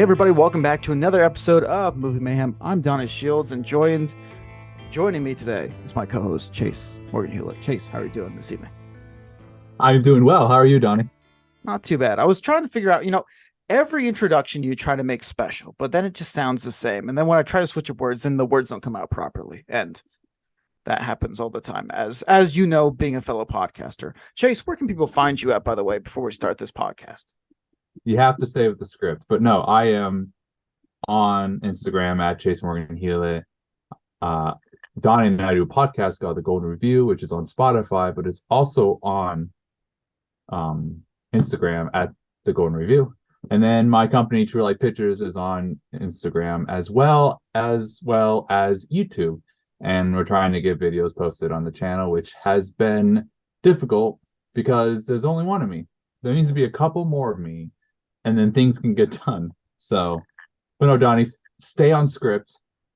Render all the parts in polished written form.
Hey everybody, welcome back to another episode of Movie Mayhem. I'm Donnie Shields, and joining me today is my co-host Chase Morgan Hulett. Chase, how are you doing this evening? I'm doing well. How are you, Donnie? Not too bad. I was trying to figure out, every introduction you try to make special, but then it just sounds the same. And then when I try to switch up words, then the words don't come out properly. And that happens all the time, as you know, being a fellow podcaster. Chase, where can people find you at, by the way, before we start this podcast? You have to stay with the script. But no, I am on Instagram at Chase Morgan Hulett. Donnie and I do a podcast called The Golden Review, which is on Spotify, but it's also on Instagram at The Golden Review. And then my company, True Light Pictures, is on Instagram as well as YouTube. And we're trying to get videos posted on the channel, which has been difficult because there's only one of me. There needs to be a couple more of me, and then things can get done. So, but no, Donnie, stay on script.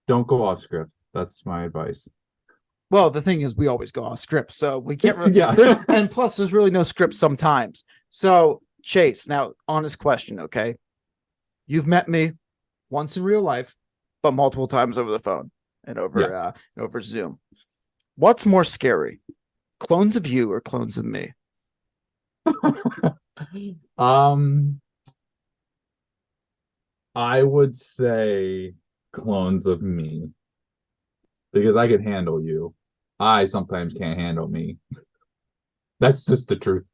Don't go off script. That's my advice. Well, the thing is, we always go off script, so we can't really. Yeah. And plus, there's really no script sometimes. So, Chase, now, honest question, okay? You've met me once in real life, but multiple times over the phone and over Zoom. What's more scary, clones of you or clones of me? I would say clones of me because I can handle you. I sometimes can't handle me. That's just the truth.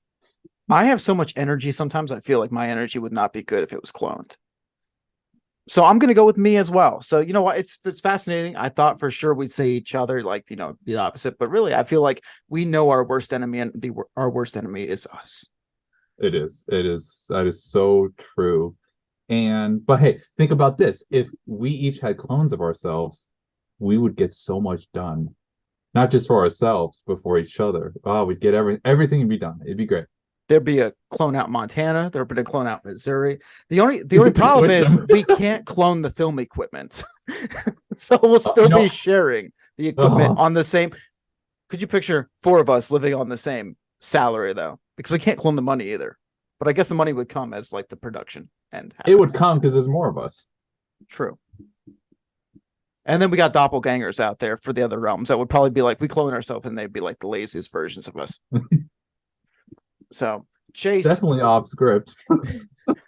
I have so much energy. Sometimes I feel like my energy would not be good if it was cloned. So I'm going to go with me as well. So, you know what? It's fascinating. I thought for sure we'd say each other, like, the opposite. But really, I feel like we know our worst enemy, and our worst enemy is us. It is. That is so true. But hey, think about this. If we each had clones of ourselves, we would get so much done. Not just for ourselves, but for each other. Oh, we'd get everything would be done. It'd be great. There'd be a clone out Montana. There'd be a clone out Missouri. The only problem is we can't clone the film equipment. So we'll still be sharing the equipment on the same. Could you picture four of us living on the same salary, though? Because we can't clone the money either. But I guess the money would come as like the production end. It would come because there's more of us. True. And then we got doppelgangers out there for the other realms that would probably be like, we clone ourselves and they'd be like the laziest versions of us. So Chase, definitely off script.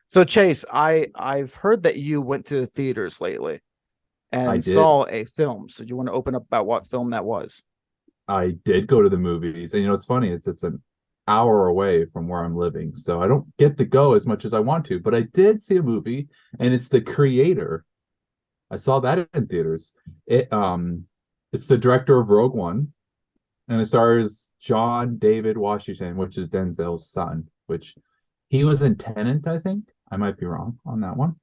So Chase, I've heard that you went to the theaters lately and saw a film. So do you want to open up about what film that was? I did go to the movies, and it's funny. It's an hour away from where I'm living, so I don't get to go as much as I want to. But I did see a movie, and it's The Creator. I saw that in theaters. It's the director of Rogue One. And it stars John David Washington, which is Denzel's son, which he was in Tenet, I think. I might be wrong on that one.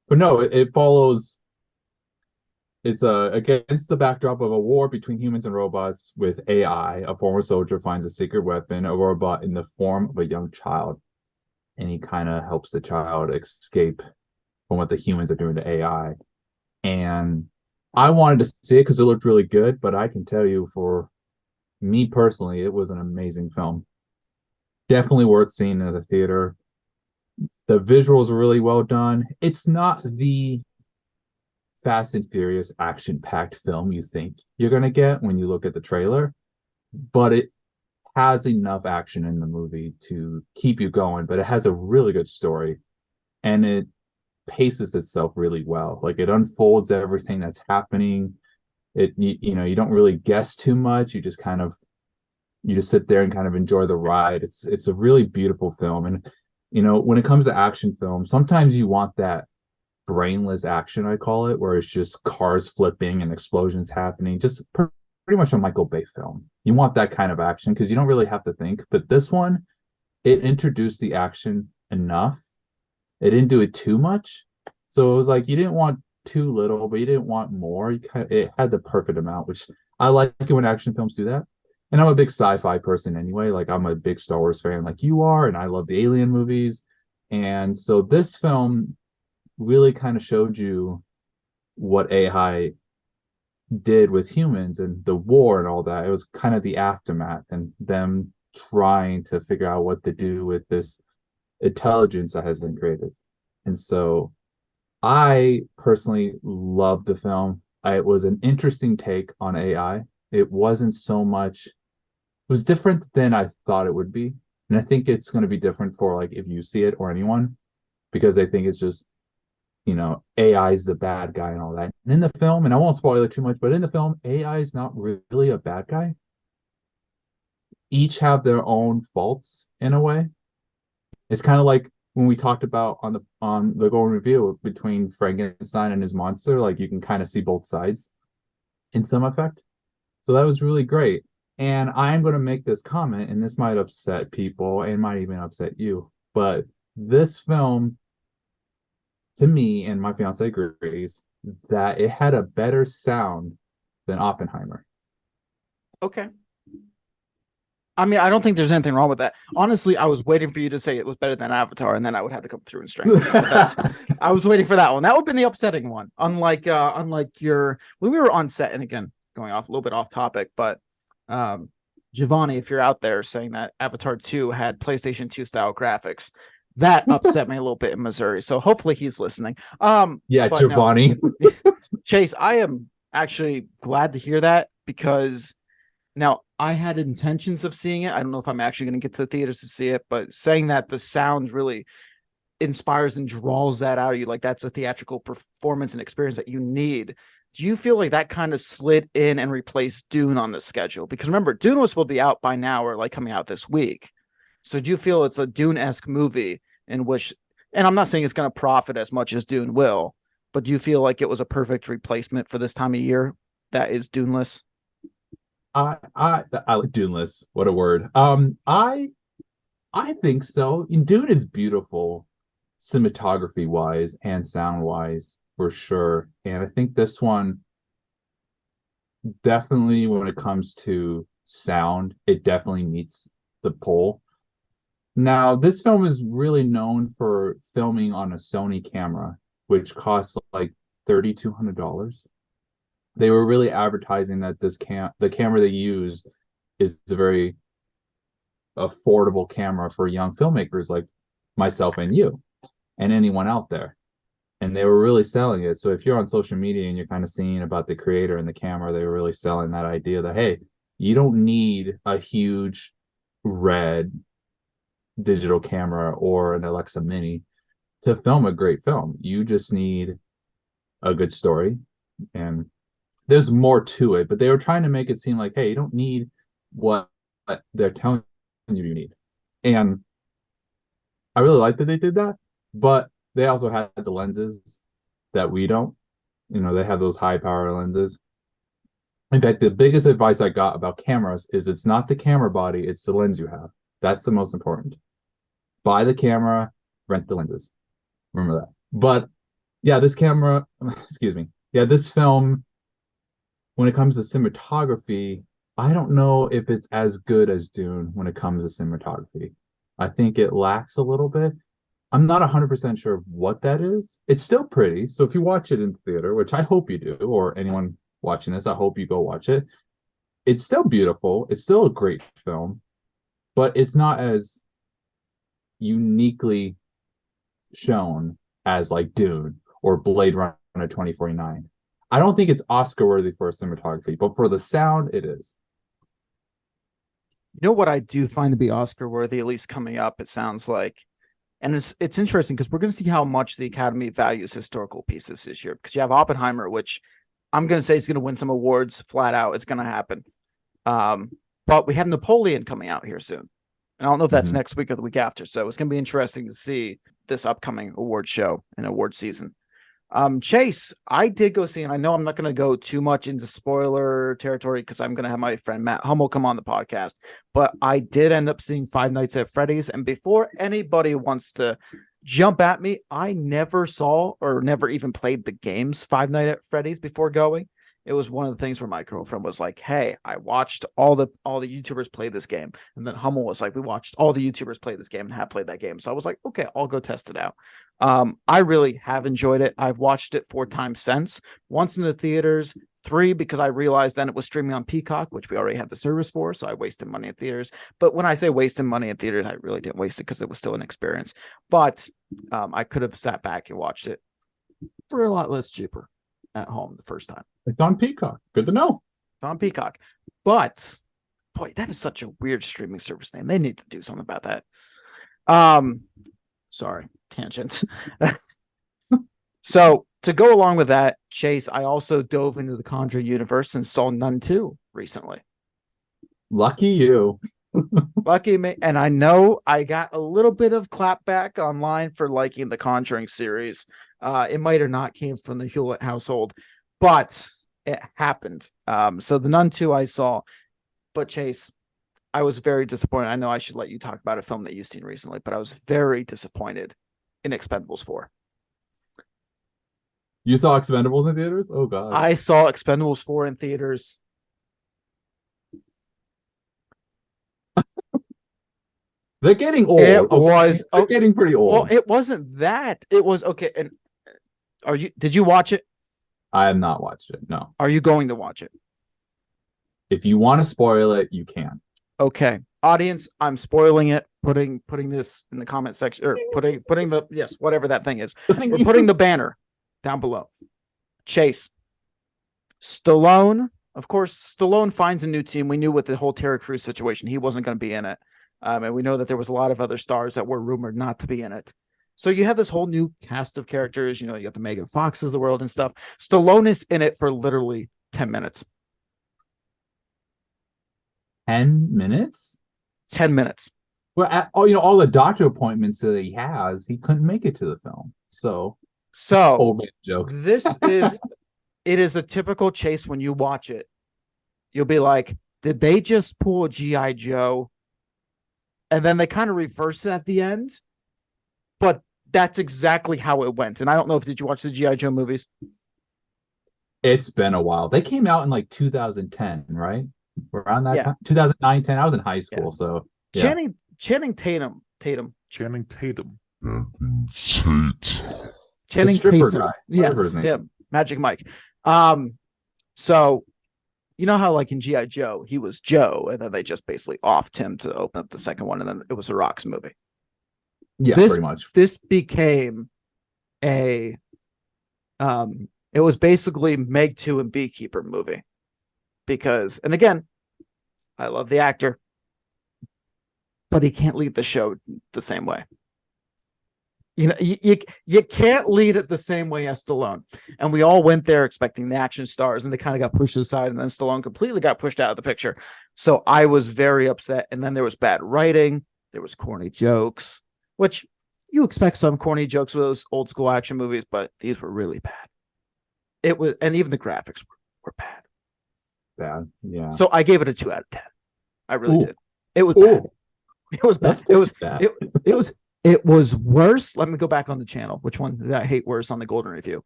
But no, it follows. It's against the backdrop of a war between humans and robots with AI. A former soldier finds a secret weapon, a robot in the form of a young child. And he kind of helps the child escape from what the humans are doing to AI. And I wanted to see it because it looked really good, but I can tell you for me personally, it was an amazing film. Definitely worth seeing in the theater. The visuals are really well done. It's not the Fast and Furious action-packed film you think you're going to get when you look at the trailer, but it has enough action in the movie to keep you going, but it has a really good story, and it paces itself really well. Like, it unfolds everything that's happening. You don't really guess too much. You just sit there and kind of enjoy the ride. It's a really beautiful film. And when it comes to action films, sometimes you want that brainless action, I call it, where it's just cars flipping and explosions happening, just pretty much a Michael Bay film. You want that kind of action because you don't really have to think. But this one, it introduced the action enough. It didn't do it too much. So it was like you didn't want too little, but you didn't want more. It had the perfect amount, which I like it when action films do that. And I'm a big sci-fi person anyway. Like, I'm a big Star Wars fan like you are, and I love the Alien movies. And so this film really kind of showed you what AI did with humans and the war and all that. It was kind of the aftermath and them trying to figure out what to do with this intelligence that has been created. And so I personally loved the film. It was an interesting take on AI. It wasn't so much, it was different than I thought it would be. And I think it's going to be different for like if you see it or anyone, because I think it's just, AI is the bad guy and all that. And in the film, and I won't spoil it too much, but in the film, AI is not really a bad guy. Each have their own faults in a way. It's kind of like when we talked about on the Golden Review between Frankenstein and his monster, like you can kind of see both sides in some effect. So that was really great. And I'm going to make this comment, and this might upset people and might even upset you, but this film, to me, and my fiance agrees, that it had a better sound than Oppenheimer. Okay. I mean, I don't think there's anything wrong with that. Honestly, I was waiting for you to say it was better than Avatar, and then I would have to come through and strengthen it. I was waiting for that one. That would have been the upsetting one. Unlike when we were on set, and again, going off a little bit off topic, but Giovanni, if you're out there saying that Avatar 2 had PlayStation 2 style graphics, that upset me a little bit in Missouri. So hopefully he's listening. Yeah, Giovanni. No. Chase, I am actually glad to hear that, because now I had intentions of seeing it. I don't know if I'm actually going to get to the theaters to see it, but saying that the sound really inspires and draws that out of you, like that's a theatrical performance and experience that you need. Do you feel like that kind of slid in and replaced Dune on the schedule? Because remember, Dune was supposed to be out by now, or like coming out this week. So do you feel it's a Dune-esque movie in which, and I'm not saying it's going to profit as much as Dune will, but do you feel like it was a perfect replacement for this time of year that is Duneless? I like Duneless. What a word. I think so. Dune is beautiful, cinematography wise and sound wise for sure. And I think this one definitely, when it comes to sound, it definitely meets the pole. Now, this film is really known for filming on a Sony camera, which costs like $3,200. They were really advertising that the camera they use is a very affordable camera for young filmmakers like myself and you and anyone out there. And they were really selling it. So if you're on social media and you're kind of seeing about the creator and the camera, they were really selling that idea that, hey, you don't need a huge red digital camera or an Alexa Mini to film a great film. You just need a good story, and there's more to it, but they were trying to make it seem like, hey, you don't need what they're telling you need. And I really like that they did that, but they also had the lenses that we don't. They have those high power lenses. In fact, the biggest advice I got about cameras is it's not the camera body, it's the lens you have. That's the most important. Buy the camera, rent the lenses. Remember that. But yeah, this camera, excuse me. Yeah, this film, when it comes to cinematography, I don't know if it's as good as Dune when it comes to cinematography. I think it lacks a little bit. I'm not 100% sure what that is. It's still pretty. So if you watch it in theater, which I hope you do, or anyone watching this, I hope you go watch it. It's still beautiful. It's still a great film, but it's not as uniquely shown as like Dune or Blade Runner 2049. I don't think it's Oscar worthy for cinematography, but for the sound, it is. You know what I do find to be Oscar worthy, at least coming up, it sounds like, and it's interesting because we're going to see how much the Academy values historical pieces this year. Because you have Oppenheimer, which I'm going to say is going to win some awards flat out. It's going to happen. But we have Napoleon coming out here soon. And I don't know if that's next week or the week after. So it's going to be interesting to see this upcoming award show and award season. Chase, I did go see, and I know I'm not going to go too much into spoiler territory because I'm going to have my friend Matt Hummel come on the podcast, but I did end up seeing Five Nights at Freddy's. And before anybody wants to jump at me, I never saw or never even played the games Five Nights at Freddy's before going. It was one of the things where my girlfriend was like, hey, I watched all the YouTubers play this game. And then Hummel was like, we watched all the YouTubers play this game and have played that game. So I was like, okay, I'll go test it out. I really have enjoyed it. I've watched it 4 times since, once in the theaters, 3 because I realized then it was streaming on Peacock, which we already had the service for, so I wasted money at theaters. But when I say wasting money at theaters, I really didn't waste it because it was still an experience. But I could have sat back and watched it for a lot less cheaper at home the first time. It's on Peacock. Good to know. It's on Peacock. But boy, that is such a weird streaming service name. They need to do something about that. Sorry, tangent. So to go along with that, Chase, I also dove into the Conjuring universe and saw Nun 2 recently. Lucky you. Lucky me. And I know I got a little bit of clapback online for liking the Conjuring series. It might or not came from the Hulett household, but it happened. So the Nun 2 I saw, but Chase, I was very disappointed. I know I should let you talk about a film that you've seen recently, but I was very disappointed in Expendables 4. You saw Expendables in theaters? Oh god. I saw Expendables 4 in theaters. They're getting old. They're getting pretty old. Well, it wasn't that. It was okay. And did you watch it? I have not watched it. No. Are you going to watch it? If you want to spoil it, you can. Okay. Audience, I'm spoiling it, putting this in the comment section, or putting the, yes, whatever that thing is. We're putting the banner down below. Chase. Stallone, of course, Stallone finds a new team. We knew with the whole Terry Crews situation, he wasn't going to be in it. And we know that there was a lot of other stars that were rumored not to be in it. So you have this whole new cast of characters. You know, you got the Megan Foxes of the world and stuff. Stallone is in it for literally 10 minutes. 10 minutes? 10 minutes. Well, all the doctor appointments that he has, he couldn't make it to the film. So old man joke. It is a typical Chase. When you watch it, you'll be like, did they just pull a G.I. Joe? And then they kind of reverse it at the end. But that's exactly how it went. And I don't know did you watch the G.I. Joe movies? It's been a while. They came out in like 2010, right? Around that time? 2009, 10. I was in high school, so yeah. Channing Tatum. Channing Tatum. Guy. Yes, yeah, Magic Mike. So you know how like in G.I. Joe, he was Joe, and then they just basically offed him to open up the second one, and then it was The Rock's movie. Yeah, pretty much. This became it was basically Meg 2 and Beekeeper movie. Because, and again, I love the actor, but he can't lead the show the same way. You know, you can't lead it the same way as Stallone. And we all went there expecting the action stars, and they kind of got pushed aside, and then Stallone completely got pushed out of the picture. So I was very upset. And then there was bad writing. There was corny jokes, which you expect some corny jokes with those old school action movies, but these were really bad. It was, and even the graphics were bad. Bad, yeah. So I gave it a 2 out of 10. I really did. It was bad. It was bad. It was worse. Let me go back on the channel. Which one did I hate worse on the Golden Review?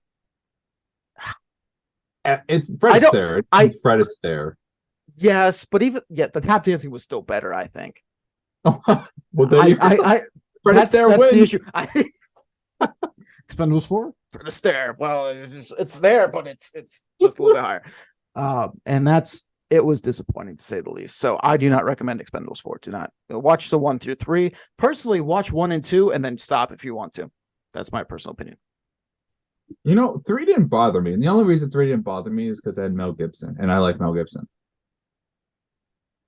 It's Fred Astaire. Fred Astaire. Yes, but the tap dancing was still better, I think. Well, Fred Astaire wins. The issue. Expendables 4? Fred Astaire. Well, it's there, but it's just a little bit higher. And it was disappointing to say the least. So I do not recommend Expendables 4. Do not watch the 1 through 3. Personally, watch 1 and 2 and then stop if you want to. That's my personal opinion. 3 didn't bother me. And the only reason 3 didn't bother me is because I had Mel Gibson, and I like Mel Gibson.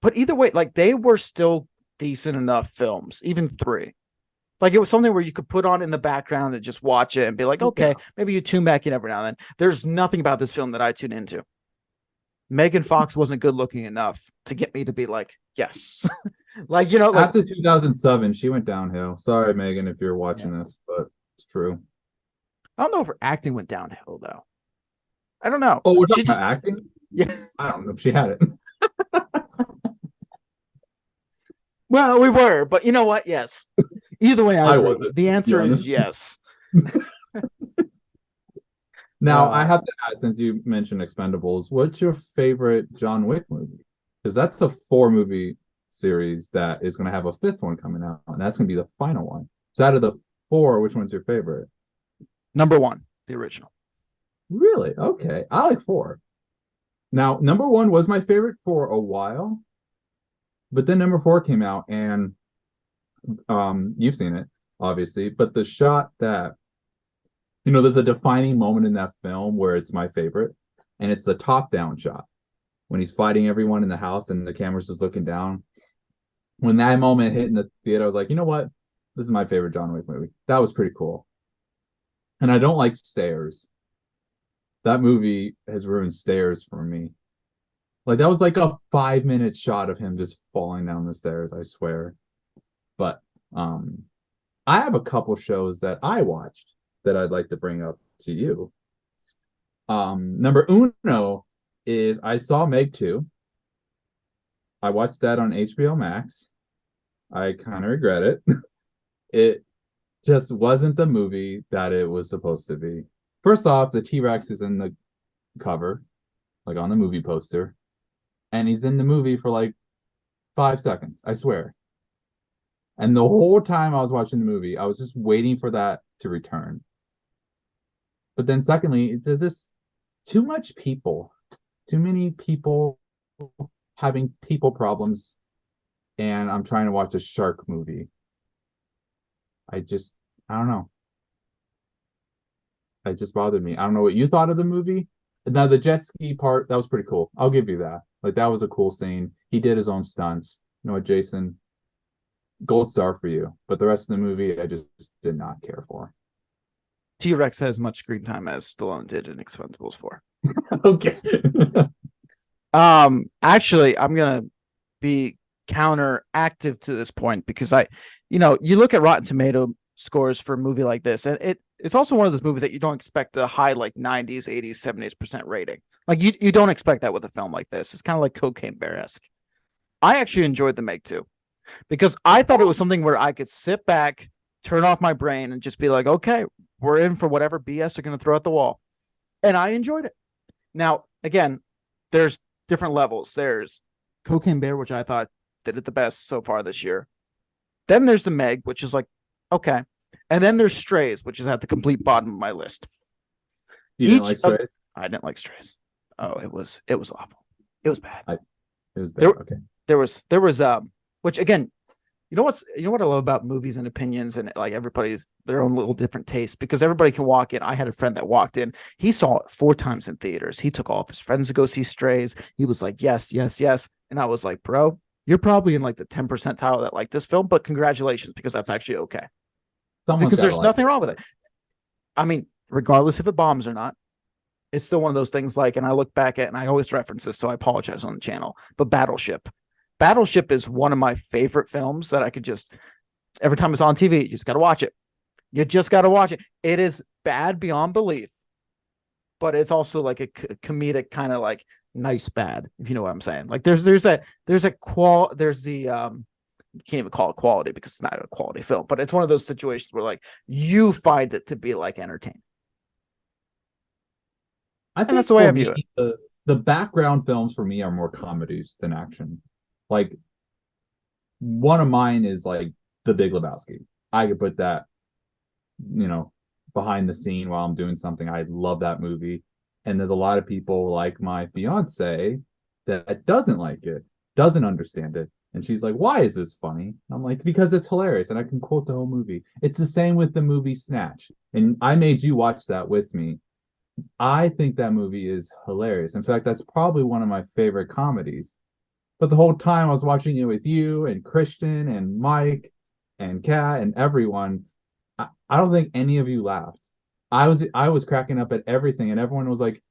But either way, like they were still decent enough films, even 3. Like it was something where you could put on in the background and just watch it and be like, okay, maybe you tune back in every now and then. There's nothing about this film that I tune into. Megan Fox wasn't good looking enough to get me to be like, yes. Like, after 2007, she went downhill. Sorry, Megan, if you're watching this, but it's true. I don't know if her acting went downhill, though. I don't know. Oh, we're talking about acting? Yeah. I don't know if she had it. Well, we were, but you know what? Yes. Either way, the answer is yes. Now, I have to ask, since you mentioned Expendables, what's your favorite John Wick movie? Because that's a 4-movie series that is going to have a 5th one coming out, and that's going to be the final one. So out of the 4, which one's your favorite? Number 1, the original. Really? Okay. I like 4. Now, number one was my favorite for a while, but then number four came out, and you've seen it, obviously, but the shot that, there's a defining moment in that film where it's my favorite, and it's the top-down shot when he's fighting everyone in the house and the camera's just looking down. When that moment hit in the theater, I was like, you know what? This is my favorite John Wick movie. That was pretty cool. And I don't like stairs. That movie has ruined stairs for me. Like, that was like a 5-minute shot of him just falling down the stairs, I swear. But I have a couple shows that I watched that I'd like to bring up to you. Number uno is I saw Meg 2. I watched that on HBO Max. I kind of regret it. It just wasn't the movie that it was supposed to be. First off, the T-Rex is in the cover, like on the movie poster, and he's in the movie for like 5 seconds, I swear. And the whole time I was watching the movie, I was just waiting for that to return. But then secondly, this too many people having people problems, and I'm trying to watch a shark movie. I don't know. It just bothered me. I don't know what you thought of the movie. Now, the jet ski part, that was pretty cool. I'll give you that. Like, that was a cool scene. He did his own stunts. You know what, Jason? Gold star for you. But the rest of the movie, I just did not care for. T-Rex has much screen time as Stallone did in Expendables 4. Okay. Actually, I'm gonna be counteractive to this point because you look at Rotten Tomato scores for a movie like this, and it's also one of those movies that you don't expect a high like 90s, 80s, 70s% rating. Like you don't expect that with a film like this. It's kind of like Cocaine Bear-esque. I actually enjoyed the Meg 2 because I thought it was something where I could sit back, turn off my brain, and just be like, okay, we're in for whatever BS they're going to throw at the wall. And I enjoyed it. Now, again, there's different levels. There's Cocaine Bear, which I thought did it the best so far this year. Then there's the Meg, which is like, okay. And then there's Strays, which is at the complete bottom of my list. You didn't like Strays? I didn't like Strays. Oh, it was awful. It was bad. It was bad. Okay. There was which again, you know what I love about movies and opinions, and like everybody's their own little different taste, because everybody can walk in. I had a friend that walked in. He saw it 4 times in theaters. He took all of his friends to go see Strays. He was like, yes, yes, yes. And I was like, bro, you're probably in like the 10 percentile that like this film, but congratulations, because that's actually okay. Because there's nothing wrong with it. I mean, regardless if it bombs or not, it's still one of those things like, and I look back at, and I always reference this, so I apologize on the channel, but Battleship is one of my favorite films that I could just, every time it's on TV, you just got to watch it. You just got to watch it. It is bad beyond belief, but it's also like a comedic kind of like nice bad, if you know what I'm saying. Like there's the you can't even call it quality because it's not a quality film, but it's one of those situations where like you find it to be like entertaining. I think that's the way I view it. The background films for me are more comedies than action. Like, one of mine is like The Big Lebowski. I could put that, behind the scene while I'm doing something. I love that movie. And there's a lot of people like my fiance that doesn't like it, doesn't understand it. And she's like, why is this funny? I'm like, because it's hilarious. And I can quote the whole movie. It's the same with the movie Snatch. And I made you watch that with me. I think that movie is hilarious. In fact, that's probably one of my favorite comedies. But the whole time I was watching it with you and Christian and Mike and Kat and everyone, I don't think any of you laughed. I was cracking up at everything, and everyone was like,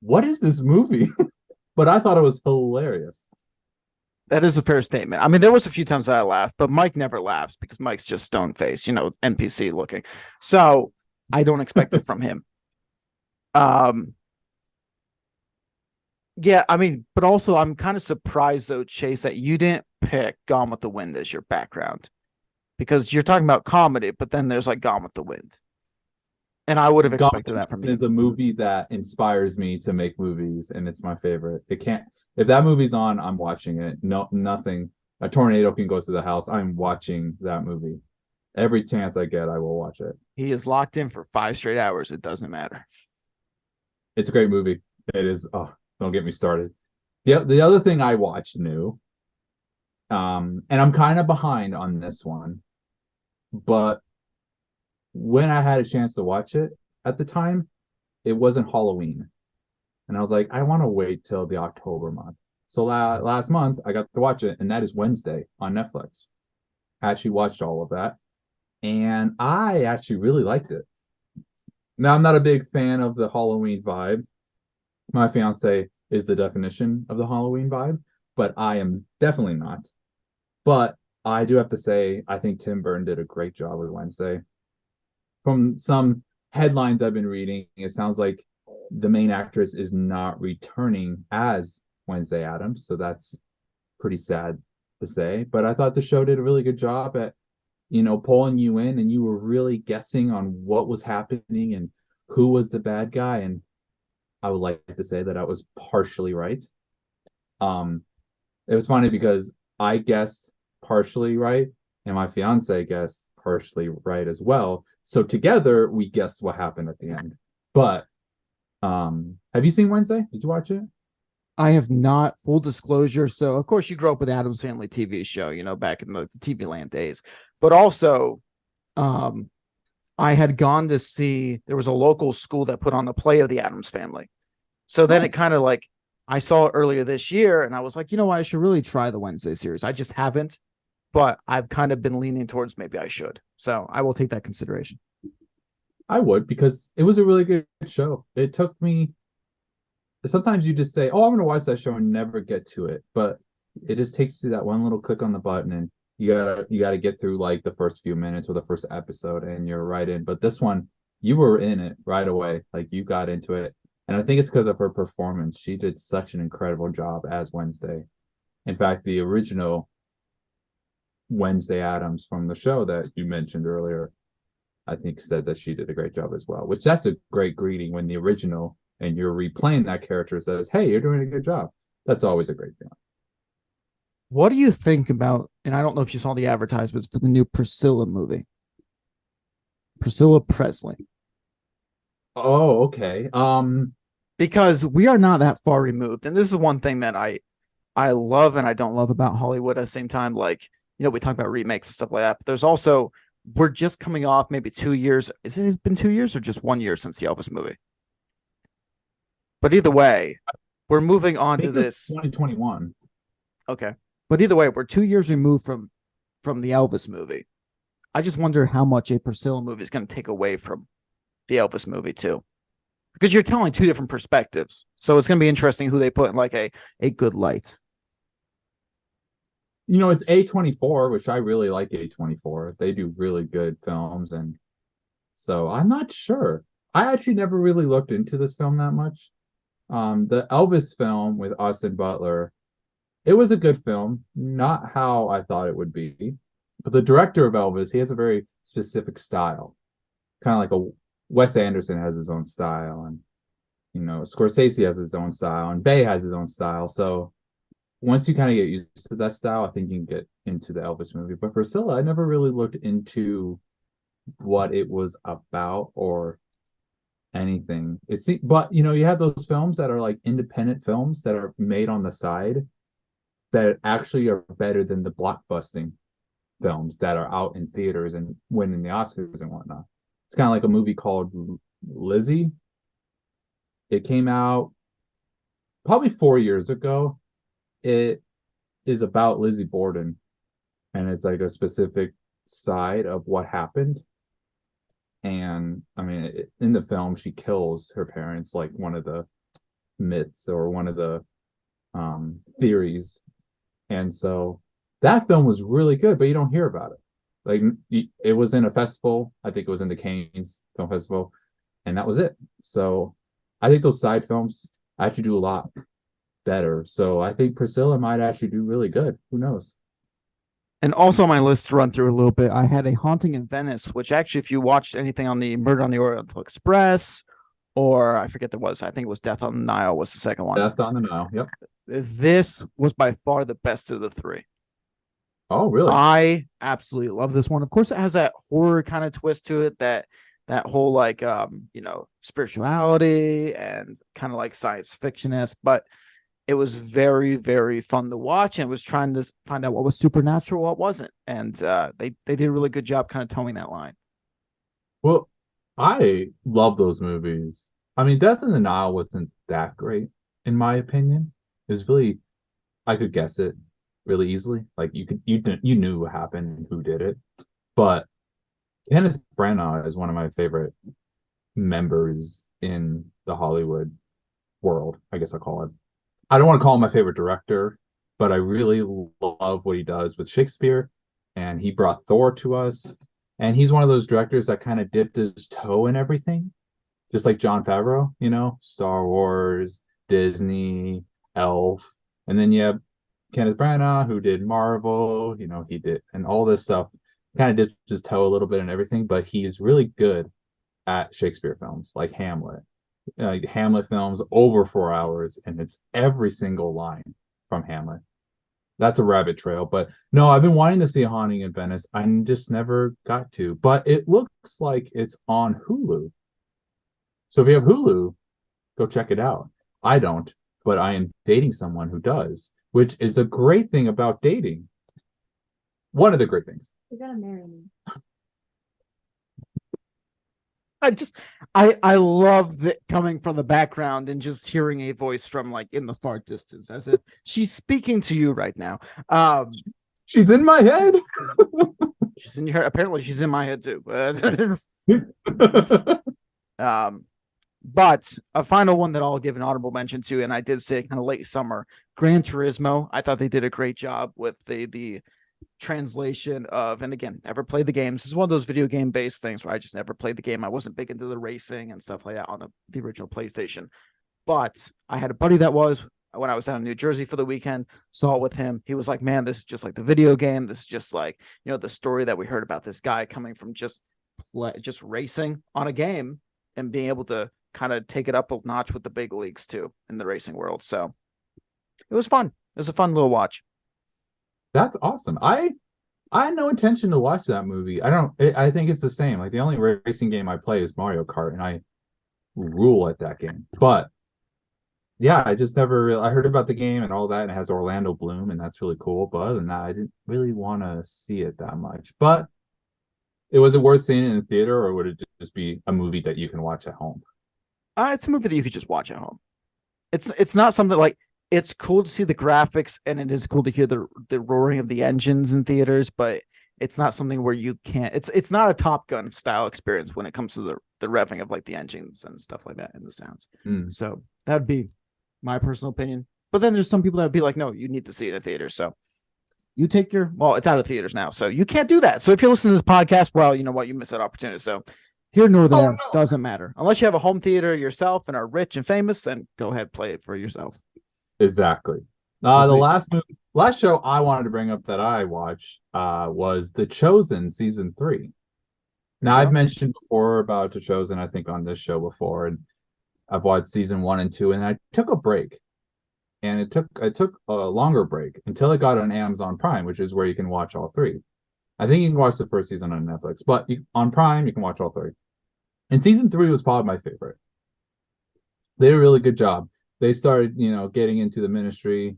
what is this movie? But I thought it was hilarious. That is a fair statement. I mean, there was a few times that I laughed, but Mike never laughs because Mike's just stone faced, NPC looking. So I don't expect it from him. Yeah, I mean, but also I'm kind of surprised though, Chase, that you didn't pick Gone with the Wind as your background, because you're talking about comedy, but then there's like Gone with the Wind, and I would have expected that from you. It's a movie that inspires me to make movies, and it's my favorite. If that movie's on, I'm watching it. No, nothing. A tornado can go through the house. I'm watching that movie. Every chance I get, I will watch it. He is locked in for 5 straight hours. It doesn't matter. It's a great movie. It is. Oh, Don't get me started. The other thing I watched new, and I'm kind of behind on this one, but when I had a chance to watch it at the time, it wasn't Halloween. And I was like, I want to wait till the October month. So last month, I got to watch it, and that is Wednesday on Netflix. I actually watched all of that, and I actually really liked it. Now, I'm not a big fan of the Halloween vibe. My fiance is the definition of the Halloween vibe, but I am definitely not. But I do have to say, I think Tim Burton did a great job with Wednesday. From some headlines I've been reading, it sounds like the main actress is not returning as Wednesday Addams, so that's pretty sad to say. But I thought the show did a really good job at, pulling you in, and you were really guessing on what was happening and who was the bad guy. And I would like to say that I was partially right. It was funny because I guessed partially right, and my fiance guessed partially right as well. So together we guessed what happened at the end. But have you seen Wednesday? Did you watch it? I have not, full disclosure. So, of course, you grew up with Addams Family TV show, back in the TV land days. But also, I had gone to see, there was a local school that put on the play of the Addams Family. So then it kind of like, I saw it earlier this year, and I was like, what, I should really try the Wednesday series. I just haven't, but I've kind of been leaning towards maybe I should. So I will take that consideration. I would, because it was a really good show. It took me, sometimes you just say, oh, I'm going to watch that show and never get to it. But it just takes you that one little click on the button, and you gotta get through like the first few minutes or the first episode, and you're right in. But this one, you were in it right away. Like, you got into it. And I think it's because of her performance. She did such an incredible job as Wednesday. In fact, the original Wednesday Addams from the show that you mentioned earlier, I think said that she did a great job as well, which that's a great greeting when the original and you're replaying that character says, hey, you're doing a good job. That's always a great feeling. What do you think about, and I don't know if you saw the advertisements for the new Priscilla movie, Priscilla Presley? Oh, okay. Because we are not that far removed. And this is one thing that I love and I don't love about Hollywood at the same time. Like, we talk about remakes and stuff like that, but there's also, we're just coming off maybe 2 years. Has it been 2 years or just 1 year since the Elvis movie? But either way, we're moving on to this 2021. Okay. But either way, we're 2 years removed from the Elvis movie. I just wonder how much a Priscilla movie is going to take away from the Elvis movie too. Because you're telling two different perspectives. So it's going to be interesting who they put in like a good light. It's A24, which I really like A24. They do really good films. And so I'm not sure. I actually never really looked into this film that much. The Elvis film with Austin Butler, it was a good film, not how I thought it would be. But the director of Elvis, he has a very specific style. Kind of like a Wes Anderson has his own style, and Scorsese has his own style, and Bay has his own style. So once you kind of get used to that style, I think you can get into the Elvis movie. But Priscilla, I never really looked into what it was about or anything. But you have those films that are like independent films that are made on the side that actually are better than the blockbusting films that are out in theaters and winning the Oscars and whatnot. It's kind of like a movie called Lizzie. It came out probably 4 years ago. It is about Lizzie Borden, and it's like a specific side of what happened. And I mean, in the film, she kills her parents, like one of the myths or one of the theories. And so that film was really good, but you don't hear about it. Like, it was in a festival. I think it was in the Cannes Film Festival, and that was it. So I think those side films actually do a lot better. So I think Priscilla might actually do really good. Who knows? And also on my list to run through a little bit, I had A Haunting in Venice, which actually, if you watched anything on the Murder on the Oriental Express, or I forget I think it was Death on the Nile was the second one. Death on the Nile, yep. This was by far the best of the three. Oh, really? I absolutely love this one. Of course, it has that horror kind of twist to it that that whole like spirituality and kind of like science fiction-esque, but it was very, very fun to watch, and was trying to find out what was supernatural, what wasn't. And they did a really good job kind of towing that line. Well, I love those movies. I mean, Death in the Nile wasn't that great, in my opinion. It was really, I could guess it really easily. Like you knew what happened and who did it. But Kenneth Branagh is one of my favorite members in the Hollywood world, I guess I'll call it. I don't want to call him my favorite director, but I really love what he does with Shakespeare. And he brought Thor to us. And he's one of those directors that kind of dipped his toe in everything, just like Jon Favreau, Star Wars, Disney, Elf. And then you have Kenneth Branagh, who did Marvel, he did, and all this stuff, kind of dips his toe a little bit in everything, but he's really good at Shakespeare films like Hamlet. Hamlet films over 4 hours, and it's every single line from Hamlet. That's a rabbit trail, but no, I've been wanting to see A Haunting in Venice. I just never got to, but it looks like it's on Hulu. So if you have Hulu, go check it out. I don't, but I am dating someone who does, which is a great thing about dating. One of the great things. You gotta marry me. I love that coming from the background and just hearing a voice from like in the far distance, as if she's speaking to you right now. She's in my head. She's in your head. Apparently she's in my head too. But a final one that I'll give an honorable mention to, and I did say kind of late summer, Gran Turismo. I thought they did a great job with the translation of, and again, never played the games. This is one of those video game based things where I just never played the game. I wasn't big into the racing and stuff like that on the original PlayStation. But I had a buddy that was, when I was down in New Jersey for the weekend, saw it with him. He was like, man, this is just like the video game. This is just like, the story that we heard about this guy coming from just racing on a game and being able to kind of take it up a notch with the big leagues too in the racing world. So it was fun. It was a fun little watch. That's awesome. I had no intention to watch that movie. I think it's the same. Like the only racing game I play is Mario Kart, and I rule at that game. But yeah, I just never I heard about the game and all that, and it has Orlando Bloom, and that's really cool. But other than that, I didn't really want to see it that much. But was it worth seeing it in the theater, or would it just be a movie that you can watch at home? It's a movie that you could just watch at home. It's not something like, it's cool to see the graphics, and it is cool to hear the roaring of the engines in theaters, but it's not something where you can't. It's not a Top Gun style experience when it comes to the revving of like the engines and stuff like that and the sounds. So that'd be my personal opinion. But then there's some people that would be like, no, you need to see it in the theater. So you take it's out of theaters now, so you can't do that. So if you're listening to this podcast, well, you know what, you missed that opportunity. So here nor there, doesn't matter. Unless you have a home theater yourself and are rich and famous, then go ahead, play it for yourself. Exactly. The last show I wanted to bring up that I watched was The Chosen season 3. Now, I've mentioned before about The Chosen, I think on this show before, and I've watched season 1 and 2, and I took a break, and it took a longer break until it got on Amazon Prime, which is where you can watch all 3. I think you can watch the first season on Netflix, but on Prime you can watch all 3. And season 3 was probably my favorite. They did a really good job. They started, getting into the ministry,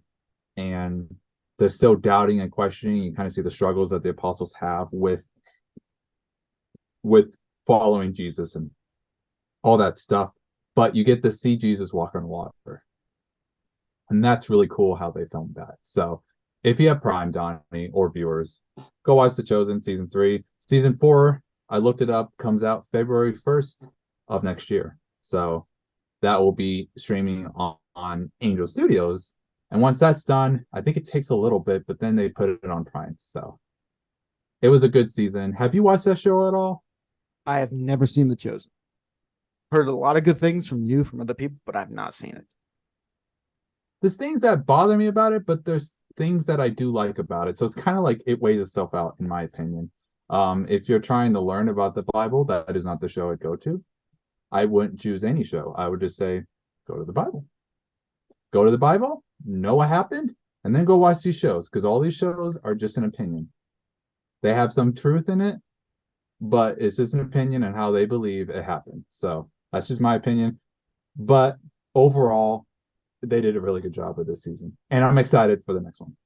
and they're still doubting and questioning. You kind of see the struggles that the apostles have with following Jesus and all that stuff. But you get to see Jesus walk on water. And that's really cool how they filmed that. So if you have Prime, Donnie, or viewers, go watch The Chosen season 3. Season 4, I looked it up, comes out February 1st of next year. So that will be streaming on Angel Studios. And once that's done, I think it takes a little bit, but then they put it on Prime. So it was a good season. Have you watched that show at all? I have never seen The Chosen. Heard a lot of good things from you, from other people, but I've not seen it. There's things that bother me about it, but there's things that I do like about it. So it's kind of like it weighs itself out, in my opinion. If you're trying to learn about the Bible, that is not the show I'd go to. I wouldn't choose any show. I would just say, go to the Bible. Go to the Bible, know what happened, and then go watch these shows, because all these shows are just an opinion. They have some truth in it, but it's just an opinion and how they believe it happened. So that's just my opinion. But overall, they did a really good job with this season, and I'm excited for the next one.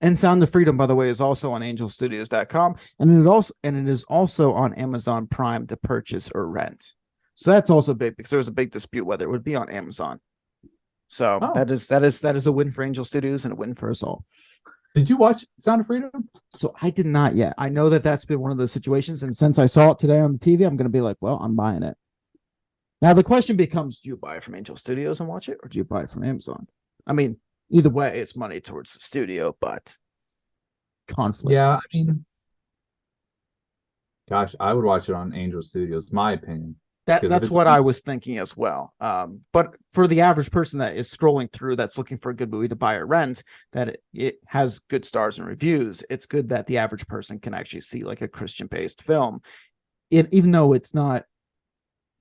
And Sound of Freedom, by the way, is also on angelstudios.com, and it is also on Amazon Prime to purchase or rent. So that's also big because there was a big dispute whether it would be on Amazon. So that is a win for Angel Studios and a win for us all. Did you watch Sound of Freedom? So I did not yet. I know that that's been one of those situations, and since I saw it today on the TV, I'm going to be like, well, I'm buying it. Now the question becomes: do you buy it from Angel Studios and watch it, or do you buy it from Amazon? I mean, either way, it's money towards the studio, but conflict. Yeah, I mean, gosh, I would watch it on Angel Studios. My opinion. That's what I was thinking as well. But for the average person that is scrolling through, that's looking for a good movie to buy or rent, that it has good stars and reviews, it's good that the average person can actually see like a Christian-based film. Even though it's not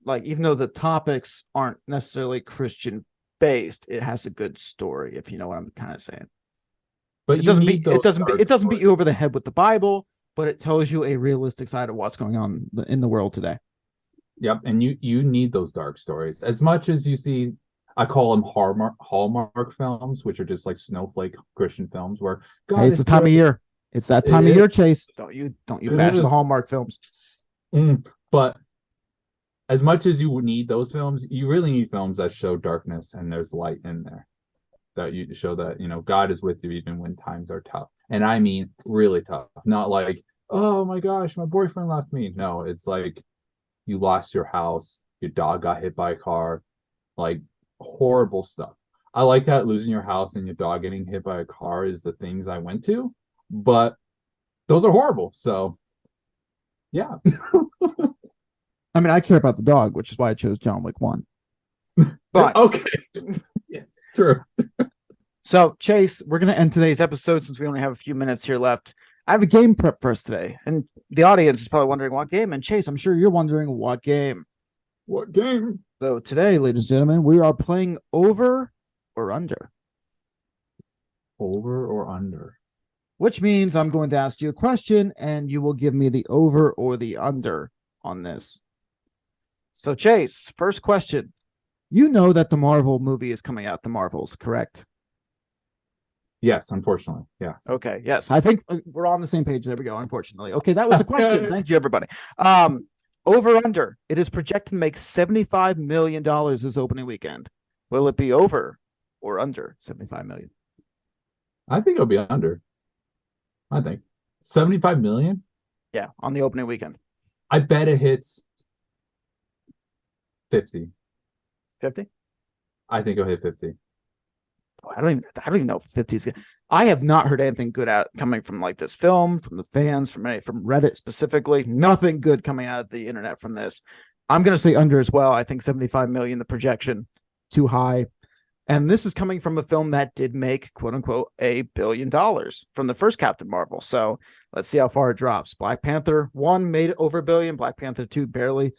like, even though the topics aren't necessarily Christian-based, it has a good story, if you know what I'm kind of saying. But it doesn't beat you over the head with the Bible, but it tells you a realistic side of what's going on in the world today. Yep, and you need those dark stories as much as you see. I call them Hallmark films, which are just like snowflake Christian films. Where God, it's the time of year. It's that time of year, Chase. Don't you bash the Hallmark films? But as much as you need those films, you really need films that show darkness and there's light in there. That you show that God is with you even when times are tough, and I mean really tough. Not like, oh my gosh, my boyfriend left me. No, it's like, you lost your house, your dog got hit by a car, like horrible stuff. I like that losing your house and your dog getting hit by a car is the things I went to, but those are horrible. So, yeah. I mean, I care about the dog, which is why I chose John Wick 1. But okay. Yeah, true. So, Chase, we're going to end today's episode since we only have a few minutes here left. I have a game prep for us today, and the audience is probably wondering what game. And Chase, I'm sure you're wondering what game. What game? So today, ladies and gentlemen, we are playing over or under. Over or under. Which means I'm going to ask you a question, and you will give me the over or the under on this. So, Chase, first question. You know that the Marvel movie is coming out, The Marvels, correct? Yes, unfortunately. Yeah. Okay. Yes. I think we're on the same page. There we go. Unfortunately. Okay. That was a question. Thank you, everybody. Over under. It is projected to make $75 million this opening weekend. Will it be over or under 75 million? I think it'll be under. I think 75 million. Yeah. On the opening weekend. I bet it hits 50. 50? I think it'll hit 50. I don't even know if 50 is good. I have not heard anything good out coming from like this film, from the fans, from Reddit specifically. Nothing good coming out of the internet from this. I'm going to say under as well. I think 75 million, the projection, too high. And this is coming from a film that did make, quote unquote, $1 billion from the first Captain Marvel. So let's see how far it drops. Black Panther 1 made over $1 billion. Black Panther 2 barely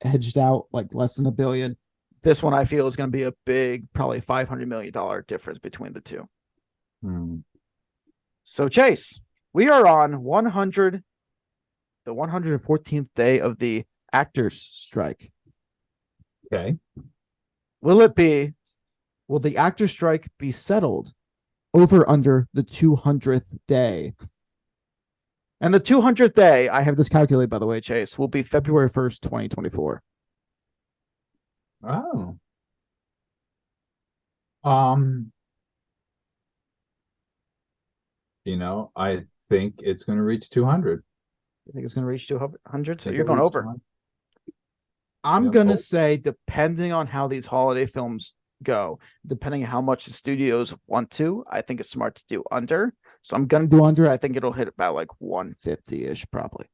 edged out, like less than $1 billion. This one I feel is going to be a big, probably $500 million difference between the two. So, Chase, we are on the 114th day of the actors' strike. Okay. Will the actors' strike be settled over under the 200th day? And the 200th day, I have this calculated, by the way, Chase, will be February 1st, 2024. Oh. I think it's going to reach 200. You think it's going to reach 200? So you're going over. 200. I'm going to say, depending on how these holiday films go, depending on how much the studios want to, I think it's smart to do under. So I'm going to do under. I think it'll hit about like 150-ish probably.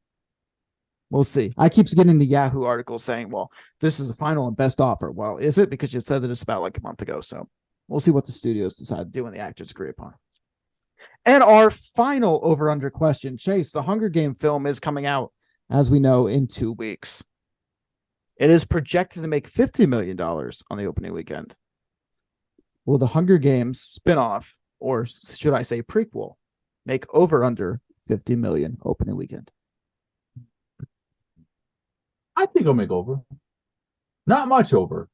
We'll see. I keep getting the Yahoo article saying, well, this is the final and best offer. Well, is it? Because you said that it's about like a month ago. So we'll see what the studios decide to do and the actors agree upon. And our final over-under question, Chase, the Hunger Game film is coming out, as we know, in 2 weeks. It is projected to make $50 million on the opening weekend. Will the Hunger Games spinoff, or should I say prequel, make over under $50 million opening weekend? I think it'll make over. Not much over,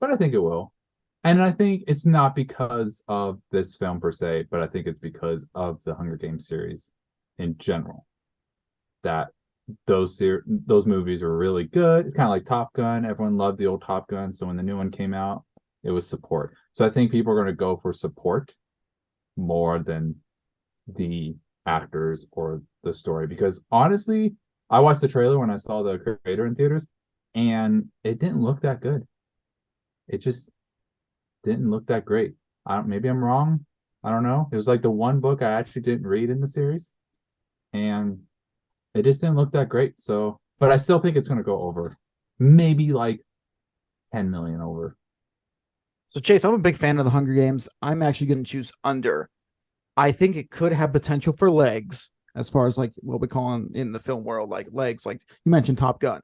but I think it will. And I think it's not because of this film per se, but I think it's because of the Hunger Games series in general. That those movies were really good. It's kind of like Top Gun. Everyone loved the old Top Gun. So when the new one came out, it was support. So I think people are going to go for support more than the actors or the story. Because honestly, I watched the trailer when I saw the creator in theaters, and it didn't look that good. It just didn't look that great. Maybe I'm wrong. I don't know. It was like the one book I actually didn't read in the series, and it just didn't look that great. So, but I still think it's going to go over, maybe like 10 million over. So Chase, I'm a big fan of the Hunger Games. I'm actually going to choose under. I think it could have potential for legs, as far as like what we call in the film world, like legs. Like you mentioned, Top Gun.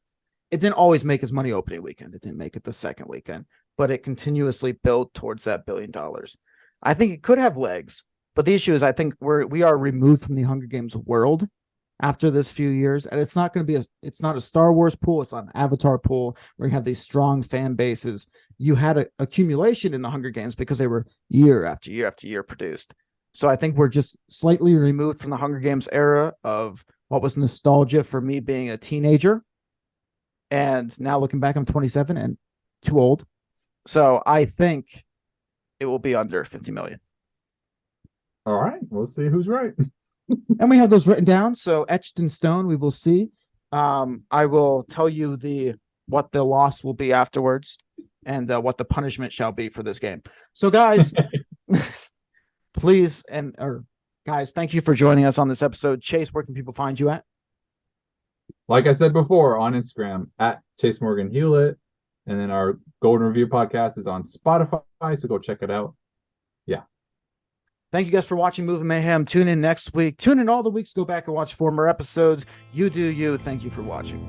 It didn't always make its money opening weekend. It didn't make it the second weekend, but it continuously built towards that $1 billion. I think it could have legs, but the issue is I think we are removed from the Hunger Games world after this few years, and it's not going to be it's not a Star Wars pool, it's not an Avatar pool where you have these strong fan bases. You had an accumulation in the Hunger Games because they were year after year after year produced. So I think we're just slightly removed from the Hunger Games era of what was nostalgia for me being a teenager. And now looking back, I'm 27 and too old. So I think it will be under 50 million. All right, we'll see who's right. And we have those written down, so etched in stone. We will see. I will tell you what the loss will be afterwards, and what the punishment shall be for this game. So, guys, please guys, thank you for joining us on this episode. Chase, where can people find you at? Like I said before, on Instagram at Chase Morgan Hulett, and then our Golden Review podcast is on Spotify, so go check it out. Yeah. Thank you guys for watching Movie Mayhem. Tune in next week. Tune in all the weeks. Go back and watch former episodes. You do you. Thank you for watching.